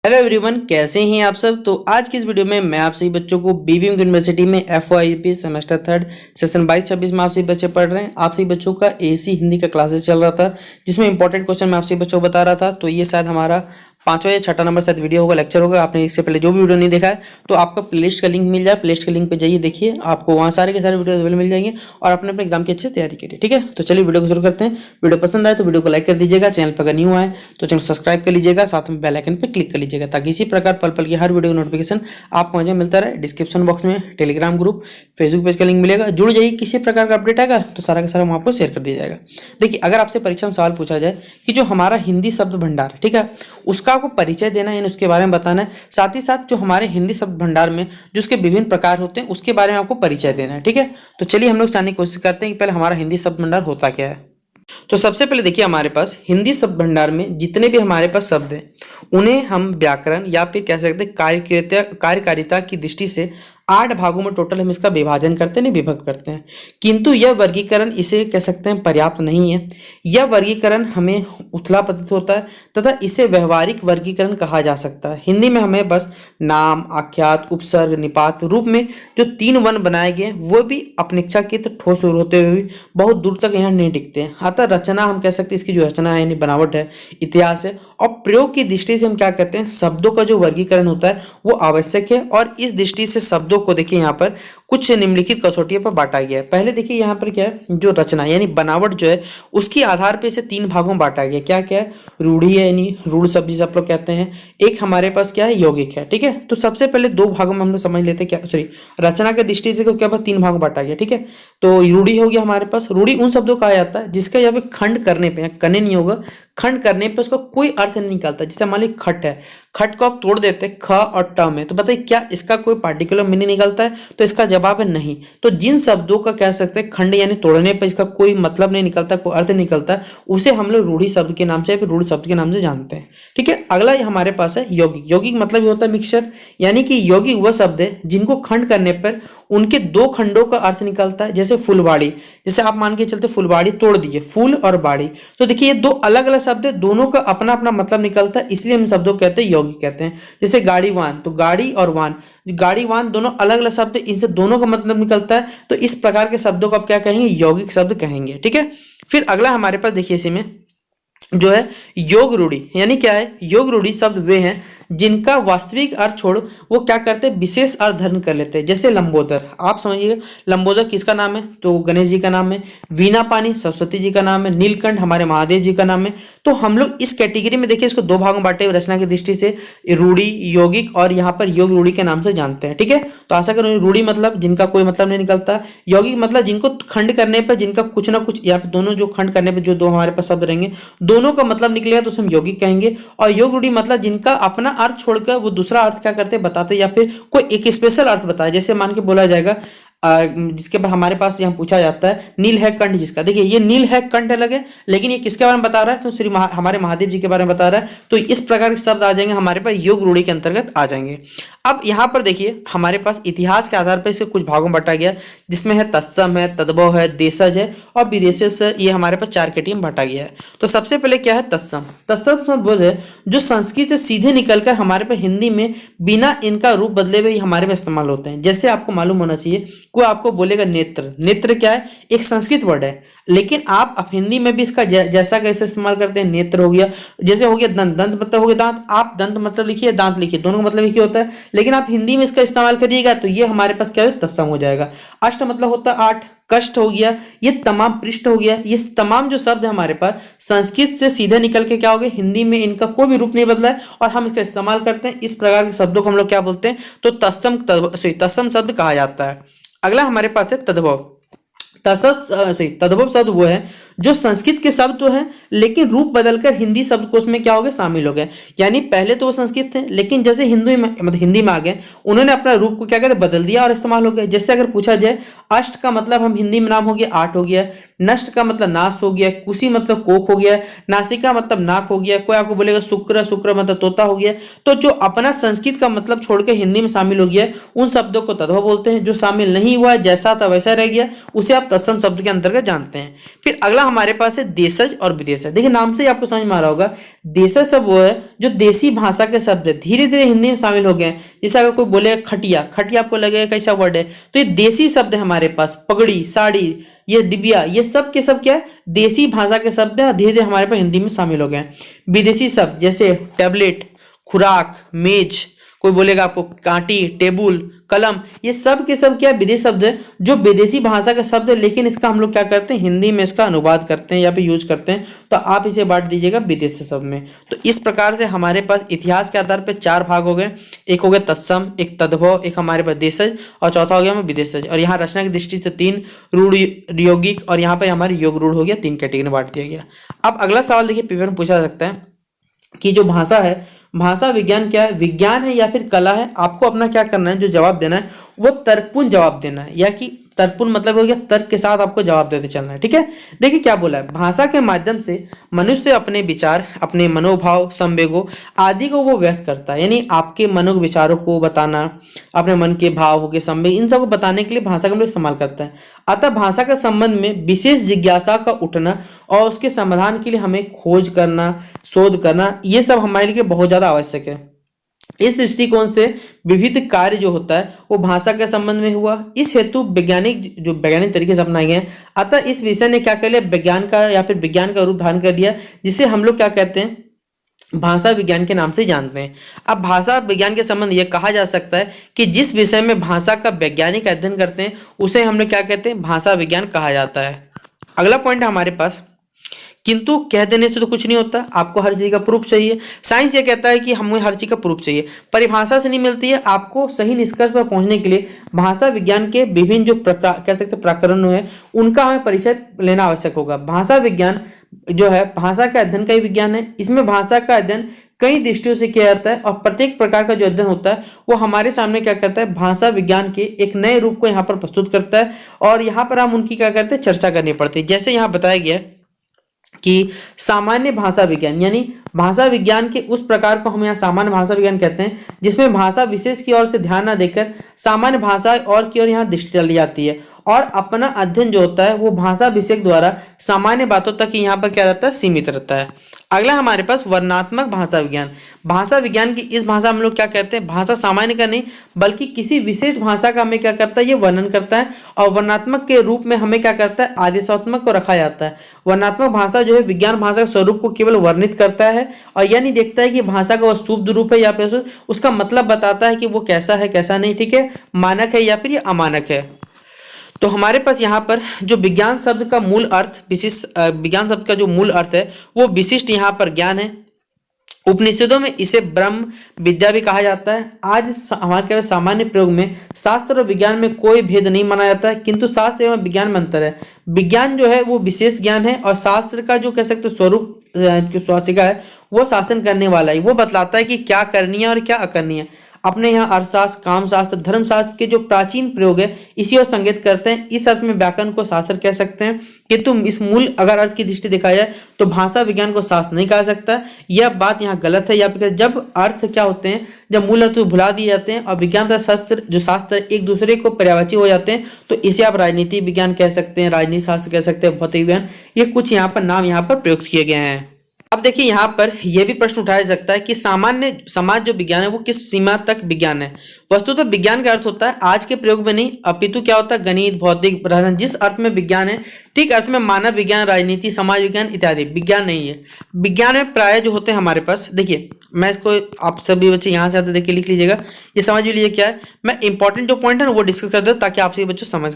Hello everyone, कैसे हैं आप सब। तो आज की इस वीडियो में मैं आप सभी बच्चों को बीबीएम यूनिवर्सिटी में एफओआईयूपी सेमेस्टर थर्ड सेशन 22-26 में आप सभी बच्चे पढ़ रहे हैं। आप सभी बच्चों का एसी हिंदी का क्लासेस चल रहा था, जिसमें इंपॉर्टेंट क्वेश्चन मैं आप सभी बच्चों को बता रहा था। तो ये शायद हमारा 5वां या 6ठा नंबर शायद वीडियो होगा, लेक्चर होगा। आपने इससे पहले जो भी वीडियो नहीं देखा है तो आपका प्लेलिस्ट का लिंक मिल जाए, प्लेलिस्ट के लिंक पे जाइए, देखिए, आपको वहाँ सारे के सारे वीडियो अवेलेबल मिल जाएंगे और अपने अपने एग्जाम की अच्छे से तैयारी करिए। ठीक है, तो चलिए वीडियो को शुरू करते हैं। वीडियो पसंद आए तो वीडियो को लाइक कर दीजिएगा, चैनल पर अगर न्यू आए तो चैनल सब्सक्राइब कर लीजिएगा, साथ में बेल आइकन पर क्लिक कर लीजिएगा ताकि इसी प्रकार पल पल की हर वीडियो का नोटिफिकेशन आपको मुझे मिलता रहे। डिस्क्रिप्शन बॉक्स में टेलीग्राम ग्रुप, फेसबुक पेज का लिंक मिलेगा, जुड़ जाइए। किसी प्रकार का अपडेट आएगा तो सारा का सारा हम आपको शेयर कर दिया जाएगा। देखिए, अगर आपसे परीक्षा में सवाल पूछा जाए कि जो हमारा हिंदी शब्द भंडार है, ठीक है, उसका आपको परिचय देना है, उसके बारे में बताना है। साथ ही साथ जो हमारे हिंदी शब्द भंडार में जो उसके विभिन्न प्रकार होते हैं उसके बारे में आपको परिचय देना है। ठीक है, तो चलिए हम लोग जानने की कोशिश करते हैं कि पहले हमारा हिंदी शब्द भंडार होता क्या है। तो सबसे पहले देखिए, हमारे पास हिंदी शब्द भंडार में जितने भी हमारे पास शब्द हैं उन्हें हम व्याकरण या फिर कह सकते हैं कार्यकारिता की दृष्टि से 8 भागों में टोटल हम इसका विभाजन करते हैं, विभक्त करते हैं। किंतु यह वर्गीकरण इसे कह सकते हैं पर्याप्त नहीं है। यह वर्गीकरण हमें उथला प्रतीत होता है तथा इसे व्यवहारिक वर्गीकरण कहा जा सकता है। हिंदी में हमें बस नाम, आख्यात, उपसर्ग, निपात रूप में जो 3 वर्ण बनाए गए वो भी अपेक्षाकृत ठोस होते हुए भी बहुत दूर तक यहाँ नहीं टिकते हैं। अतः रचना हम कह सकते हैं, इसकी जो रचना है यानी बनावट है, इतिहास है और प्रयोग की दृष्टि से हम क्या कहते हैं, शब्दों का जो वर्गीकरण होता है वो आवश्यक है। और इस दृष्टि से शब्दों को देखिए यहाँ पर कुछ निम्नलिखित कसौटियों पर बांटा गया है। पहले देखिए यहाँ पर क्या है, जो रचना यानी बनावट जो है उसके आधार पे इसे 3 भागों में बांटा गया। क्या क्या है, रूढ़ी है यानी रूढ़ शब्द जिसे आप लोग कहते हैं, एक हमारे पास क्या है, यौगिक है। ठीक है, तो सबसे पहले 2 भागों में हम लोग समझ लेते हैं, क्या सॉरी रचना के दृष्टि से क्या 3 भागों में बांटा गया। ठीक है, तो रूढ़ी हो गया हमारे पास। रूढ़ी उन शब्दों का आ जाता है जिसका यहाँ पे खंड करने पे, कने नहीं होगा, खंड करने पे उसका कोई अर्थ नहीं निकलता। जैसे मान ली खट है, खट को आप तोड़ देते ख और ट में, तो बताइए क्या इसका कोई पार्टिकुलर मीनिंग निकलता है? तो इसका जवाब है नहीं। तो जिन शब्दों का कह सकते हैं खंड यानी तोड़ने पर इसका कोई मतलब नहीं निकलता, कोई अर्थ निकलता, उसे हम लोग रूढ़ी शब्द के नाम से या फिर रूढ़ शब्द के नाम से जानते हैं। ठीक है, अगला हमारे पास है यौगिक। यौगिक मतलब ये होता है मिक्सचर, यानी कि यौगिक वह शब्द है जिनको खंड करने पर उनके 2 खंडों का अर्थ निकलता है। जैसे फुलवाड़ी, जैसे आप मान के चलते फुलवाड़ी तोड़ दिए, फूल और बाड़ी, तो देखिए ये 2 अलग अलग शब्द है, दोनों का अपना अपना मतलब निकलता है, इसलिए हम शब्दों कहते हैं यौगिक कहते हैं। जैसे गाड़ीवान, तो गाड़ी और वान, गाड़ीवान दोनों अलग अलग शब्द है, इनसे दोनों का मतलब निकलता है, तो इस प्रकार के शब्दों को आप क्या कहेंगे, यौगिक शब्द कहेंगे। ठीक है, फिर अगला हमारे पास देखिए इसी में जो है योग रूढ़ी, यानी क्या है, योग रूढ़ी शब्द वे हैं जिनका वास्तविक अर्थ छोड़ वो क्या करते हैं, विशेष अर्थ धारण कर लेते हैं। जैसे लंबोदर, आप समझिए लंबोदर किसका नाम है, तो गणेश जी का नाम है। वीणा पानी सरस्वती जी का नाम है। नीलकंठ हमारे महादेव जी का नाम है। तो हम लोग इस कैटेगरी में देखिए इसको 2 भागों में बांटे रचना की दृष्टि से, रूढ़ी, यौगिक और यहाँ पर योग रूढ़ी के नाम से जानते हैं। ठीक है, तो आशा करूँ रूढ़ी मतलब जिनका कोई मतलब नहीं निकलता, यौगिक मतलब जिनको खंड करने पर जिनका कुछ ना कुछ, या फिर दोनों जो खंड करने पर जो 2 हमारे पास शब्द रहेंगे दोनों का मतलब निकलेगा तो हम यौगिक कहेंगे। और योग रूढ़ी मतलब जिनका अपना अर्थ छोड़कर वो दूसरा अर्थ क्या करते बताते, या फिर कोई एक स्पेशल अर्थ बताए। जैसे मान के बोला जाएगा जिसके बाद हमारे पास यहाँ पूछा जाता है नील है कंठ जिसका, देखिए ये नील है कंठ लगे, लेकिन ये किसके बारे में बता रहा है, तो हमारे महादेव जी के बारे में बता रहा है। तो इस प्रकार के शब्द आ जाएंगे हमारे पास, योग रूढ़ी के अंतर्गत आ जाएंगे। अब यहाँ पर देखिए हमारे पास इतिहास के आधार पर इसे कुछ भागों में बांटा गया, जिसमें है तत्सम है, तद्भव है, देशज है और विदेशज है। ये हमारे पास 4 कैटेगरी में बांटा गया है। तो सबसे पहले क्या है, तत्सम। तत्सम शब्द है जो संस्कृत से सीधे निकलकर हमारे पास हिंदी में बिना इनका रूप बदले हुए हमारे पास इस्तेमाल होते हैं। जैसे आपको मालूम होना चाहिए, कोई आपको बोलेगा नेत्र, नेत्र क्या है, एक संस्कृत वर्ड है, लेकिन आप हिंदी में भी इसका जैसा कैसे इस्तेमाल करते हैं, नेत्र हो गया, जैसे हो गया दंत, दंत मतलब हो गया दांत, आप दंत मतलब लिखिए, दांत लिखिए, दोनों का मतलब एक ही होता है, लेकिन आप हिंदी में इसका इस्तेमाल करिएगा तो ये हमारे पास क्या है, तत्सम हो जाएगा। अष्ट मतलब होता है 8, कष्ट हो गया, ये तमाम, पृष्ठ हो गया, ये तमाम जो शब्द है हमारे पास संस्कृत से सीधे निकल के क्या हो गए, हिंदी में इनका कोई भी रूप नहीं बदला है और हम इसका इस्तेमाल करते हैं। इस प्रकार के शब्दों को हम लोग क्या बोलते हैं, तो तत्सम शब्द कहा जाता है। अगला हमारे पास है तद्भव। तद्भव शब्द वो है जो संस्कृत के शब्द तो हैं लेकिन रूप बदलकर हिंदी शब्दकोश में क्या हो गए, शामिल हो गए। यानी पहले तो वो संस्कृत थे, लेकिन जैसे हिंदी में आ गए, उन्होंने अपना रूप को क्या कहते बदल दिया और इस्तेमाल हो गए। जैसे अगर पूछा जाए अष्ट का मतलब हम हिंदी में नाम हो गया 8 हो गया, नष्ट का मतलब नाश हो गया, कुशी मतलब कोक हो गया, नासिका मतलब नाक हो गया, कोई आपको बोलेगा शुक्र, शुक्र मतलब तोता हो गया। तो जो अपना संस्कृत का मतलब छोड़कर हिंदी में शामिल हो गया उन शब्दों को तद्भव बोलते हैं। जो शामिल नहीं हुआ, जैसा था वैसा रह गया, उसे आप तत्सम शब्द के अंतर्गत जानते हैं। फिर अगला हमारे पास है देशज और विदेशज। देखिए नाम से ही आपको समझ में आ रहा होगा, देशज शब्द वो है जो देसी भाषा के शब्द है, धीरे धीरे हिंदी में शामिल हो गए हैं। जैसे अगर कोई बोलेगा खटिया, खटिया आपको लगेगा कैसा वर्ड है, तो ये देसी शब्द है हमारे पास। पगड़ी, साड़ी, ये डिबिया, ये सब के सब क्या है, देसी भाषा के शब्द है, धीरे धीरे हमारे पास हिंदी में शामिल हो गए हैं। विदेशी शब्द जैसे टैबलेट, खुराक, मेज, कोई बोलेगा आपको कांटी, टेबुल, कलम, ये सब के सब क्या विदेशी शब्द है, जो विदेशी भाषा का शब्द है, लेकिन इसका हम लोग क्या करते हैं, हिंदी में इसका अनुवाद करते हैं या फिर यूज करते हैं। तो आप इसे बांट दीजिएगा विदेशी शब्द में। तो इस प्रकार से हमारे पास इतिहास के आधार पर 4 भाग हो गए। एक हो गया तत्सम, एक तद्भव, एक हमारे पास देशज, और चौथा हो गया हमें विदेशज। और यहाँ रचना की दृष्टि से 3 रूढ़ यौगिक, और यहाँ पर हमारे योग रूढ़ हो गया, 3 कैटेगरी में बांट दिया गया। अब अगला सवाल देखिए पेपर में पूछा जा सकता है कि जो भाषा है, भाषा विज्ञान क्या है, विज्ञान है या फिर कला है। आपको अपना क्या करना है, जो जवाब देना है वो तर्कपूर्ण जवाब देना है, या कि तर्कपूर्ण मतलब हो गया तर्क के साथ आपको जवाब देते चलना है। ठीक है, देखिए क्या बोला है, भाषा के माध्यम से मनुष्य अपने विचार, अपने मनोभाव, संवेगों आदि को वो व्यक्त करता है। यानी आपके मनो विचारों को बताना, अपने मन के भाव हो गए, संवेग, इन सबको बताने के लिए भाषा का हम लोग इस्तेमाल करता है। अतः भाषा के संबंध में विशेष जिज्ञासा का उठना और उसके समाधान के लिए हमें खोज करना, शोध करना, ये सब हमारे लिए बहुत ज्यादा आवश्यक है। इस दृष्टिकोण से विविध कार्य जो होता है वो भाषा के संबंध में हुआ। इस हेतु वैज्ञानिक तरीके से अपनाए गए। अतः इस विषय ने क्या कर लिया, विज्ञान का या फिर विज्ञान का रूप धारण कर दिया, जिसे हम लोग क्या कहते हैं, भाषा विज्ञान के नाम से जानते हैं। अब भाषा विज्ञान के संबंध यह कहा जा सकता है कि जिस विषय में भाषा का वैज्ञानिक अध्ययन करते हैं उसे हम लोग क्या कहते हैं, भाषा विज्ञान कहा जाता है। अगला पॉइंट है हमारे पास, किंतु कह देने से तो कुछ नहीं होता, आपको हर चीज का प्रूफ चाहिए। साइंस ये कहता है कि हमें हर चीज का प्रूफ चाहिए, परिभाषा से नहीं मिलती है। आपको सही निष्कर्ष पर पहुंचने के लिए भाषा विज्ञान के विभिन्न जो प्रकार कह सकते प्रकरण है उनका हमें परिचय लेना आवश्यक होगा। भाषा विज्ञान जो है भाषा का अध्ययन का ही विज्ञान है। इसमें भाषा का अध्ययन कई दृष्टियों से किया जाता है, और प्रत्येक प्रकार का जो अध्ययन होता है वो हमारे सामने क्या करता है, भाषा विज्ञान के एक नए रूप को यहाँ पर प्रस्तुत करता है, और यहाँ पर हम उनकी क्या करते हैं, चर्चा करनी पड़ती है। जैसे यहाँ बताया गया कि सामान्य भाषा विज्ञान, यानी भाषा विज्ञान के उस प्रकार को हम यहाँ सामान्य भाषा विज्ञान कहते हैं जिसमें भाषा विशेष की ओर से ध्यान न देकर सामान्य भाषा और की ओर यहाँ दृष्टि डाली जाती है, और अपना अध्ययन जो होता है वो भाषा विषय द्वारा सामान्य बातों तक यहाँ पर क्या रहता है, सीमित रहता है। अगला हमारे पास वर्णनात्मक भाषा विज्ञान। भाषा विज्ञान की इस भाषा में हम लोग क्या कहते हैं, भाषा सामान्य का नहीं बल्कि किसी विशेष भाषा का हमें क्या करता है, ये वर्णन करता है, और वर्णनात्मक के रूप में हमें क्या करता है, आदेशात्मक को रखा जाता है। वर्णनात्मक भाषा जो है विज्ञान भाषा के स्वरूप को केवल वर्णित करता है, और यह नहीं देखता है कि भाषा का वह शुद्ध रूप है या फिर उसका मतलब बताता है कि वो कैसा है कैसा नहीं। ठीक है, मानक है या फिर ये अमानक है। तो हमारे पास यहाँ पर जो विज्ञान शब्द का मूल अर्थ विशिष्ट, विज्ञान शब्द का जो मूल अर्थ है वो विशिष्ट यहाँ पर ज्ञान है। उपनिषदों में इसे ब्रह्म विद्या भी कहा जाता है। आज हमारे सामान्य प्रयोग में शास्त्र और विज्ञान में कोई भेद नहीं माना जाता है, किंतु शास्त्र एवं विज्ञान में अंतर है। विज्ञान जो है वो विशेष ज्ञान है, और शास्त्र का जो कह सकते स्वरूप स्वासिका है वो शासन करने वाला है, वो बतलाता है कि क्या करनी है और क्या अकरनी है। अपने यहाँ अर्थशास्त्र, कामशास्त्र, धर्मशास्त्र के जो प्राचीन प्रयोग है इसी और संकेत करते हैं। इस अर्थ में व्याकरण को शास्त्र कह सकते हैं, किंतु इस मूल अगर अर्थ की दृष्टि देखा जाए तो भाषा विज्ञान को शास्त्र नहीं कहा सकता। यह बात यहाँ गलत है, या फिर जब अर्थ क्या होते हैं, जब मूल अर्थ भुला दिए जाते हैं और विज्ञान तथा शास्त्र जो शास्त्र एक दूसरे को पर्यायवाची हो जाते हैं, तो इसे आप राजनीति विज्ञान कह सकते हैं, राजनीति शास्त्र कह सकते हैं, भौतिक विज्ञान, ये कुछ यहाँ पर नाम यहाँ पर प्रयुक्त किए गए हैं। अब देखिए यहाँ पर यह भी प्रश्न उठाया जा सकता है कि सामान्य समाज जो विज्ञान है वो किस सीमा तक विज्ञान है। वस्तुतः विज्ञान का अर्थ होता है आज के प्रयोग में नहीं, अपितु क्या होता है, गणित, भौतिक, रसायन, जिस अर्थ में विज्ञान है ठीक अर्थ में मानव विज्ञान, राजनीति, समाज विज्ञान इत्यादि विज्ञान नहीं है। विज्ञान में प्राय जो होते हैं हमारे पास, देखिए मैं इसको आप सभी बच्चे यहाँ से आते देखिए लिख लीजिएगा, ये समझ लीजिए क्या है। मैं इंपॉर्टेंट जो पॉइंट है ना वो डिस्कस कर देता ताकि आप सभी बच्चों समझ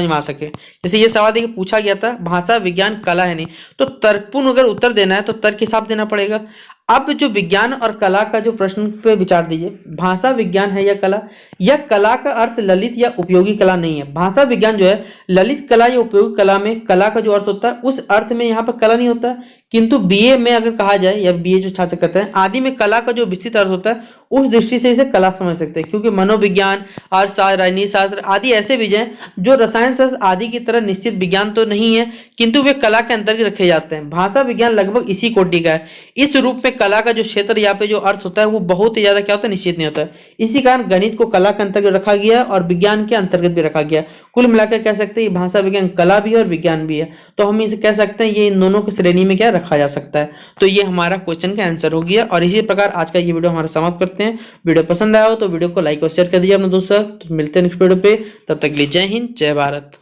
में आ सके। जैसे ये सवाल देखिए पूछा गया था, भाषा विज्ञान कला है नहीं, तो तर्कपूर्ण अगर उत्तर देना है तो तर्क के हिसाब देना पड़ेगा। अब जो विज्ञान और कला का जो प्रश्न पे विचार दीजिए, भाषा विज्ञान है या कला, या कला का अर्थ ललित या उपयोगी कला नहीं है। भाषा विज्ञान जो है ललित कला या उपयोगी कला में कला का जो अर्थ होता है उस अर्थ में यहाँ पर कला नहीं होता, किंतु बीए में अगर कहा जाए या बीए जो छात्र कहते हैं आदि में कला का जो विस्तृत अर्थ होता है उस दृष्टि से इसे कला समझ सकते हैं, क्योंकि मनोविज्ञान, अर्थशास्त्र, राजनीति शास्त्र आदि ऐसे विषय हैं जो रसायन शास्त्र आदि की तरह निश्चित विज्ञान तो नहीं है, किंतु वे कला के अंतर्गत रखे जाते हैं। भाषा विज्ञान लगभग इसी कोटि का है। इस रूप में कला का जो क्षेत्र या पे जो अर्थ होता है वो बहुत ही ज्यादा क्या होता है, निश्चित नहीं होता है। इसी कारण गणित को कला के अंतर्गत रखा गया और विज्ञान के अंतर्गत भी रखा गया। कुल मिलाकर कह सकते हैं भाषा विज्ञान कला भी है और विज्ञान भी है, तो हम इसे कह सकते हैं ये इन दोनों की श्रेणी में क्या रखा जा सकता है। तो ये हमारा क्वेश्चन का आंसर हो गया। और इसी प्रकार आज का ये वीडियो हमारा समाप्त करते हैं। वीडियो पसंद आया हो तो वीडियो को लाइक और शेयर कर दीजिए अपने दोस्तों। तो मिलते हैं नेक्स्ट वीडियो पे, तब तक के लिए जय हिंद, जय भारत।